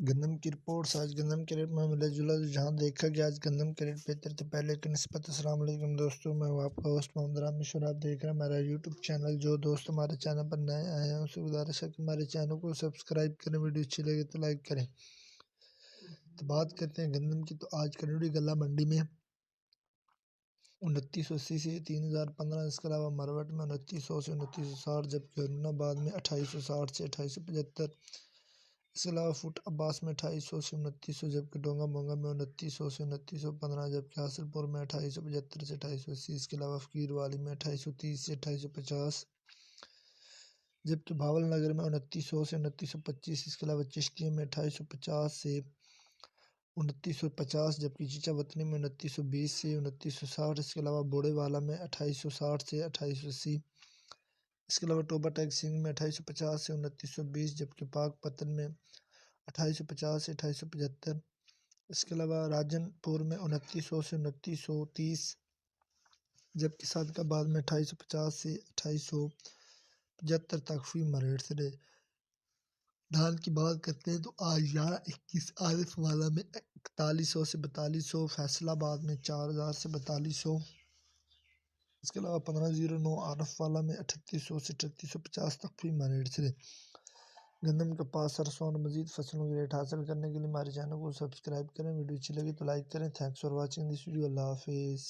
گندم کی رپورٹس۔ آج گندم کے ریٹ میں ملا جلا رجحان دیکھا گیا۔ آج گندم کے ریٹ بہتر تھے پہلے کی نسبت۔ السلام علیکم دوستوں، میں ہوں آپ کا ہوسٹ محمد رامش اور آپ دیکھ رہے ہیں ہمارا یوٹیوب چینل۔ جو دوست ہمارے چینل پر نئے آئے ہیں اسے گزارش ہے کہ ہمارے چینل کو سبسکرائب کریں، ویڈیو اچھی لگے تو لائک کریں۔ تو بات کرتے ہیں گندم کی، تو آج کریڈی غلہ منڈی میں 2980 سے 3015، اس کے علاوہ مروٹ میں 2900 سے 2960، جبکہ ہرون آباد میں 2860 سے 2875، اس کے علاوہ فوٹ عباس میں 2800 سے 2900، جبکہ ڈونگا مونگا میں 2900 سے 2915، جبکہ حاصل پور میں 2875 سے 2880، اس کے علاوہ فقیر والی میں 2830 سے 2850، جبکہ بھاول نگر میں 2900 سے 2925، اس کے علاوہ چشتیہ میں 2850 سے 2950، جبکہ چیچا وطنی میں 2920 سے 2960، اس کے علاوہ بوڑے والا میں 2860 سے 2880، اس کے علاوہ ٹوبا ٹیک سنگھ میں 2850 سے 2920، جبکہ پاک پتن میں 2850 سے 2875، اس کے علاوہ راجن پور میں 2900 سے 2930، جبکہ صادق آباد میں 2850 سے 2875 تک فی مریٹ سے دھان کی بات کرتے ہیں تو آج 11-21 عارف والا میں 4100 سے 4200، فیصل آباد میں 4000 سے 4200، اس کے علاوہ 1509 عارف والا میں 3800 سے 3850 تک فی مریٹ سے۔ گندم کپاس سرسوں اور مزید فصلوں کے ریٹ حاصل کرنے کے لیے ہمارے چینل کو سبسکرائب کریں، ویڈیو اچھی لگی تو لائک کریں۔ Thanks for watching this video. اللہ حافظ۔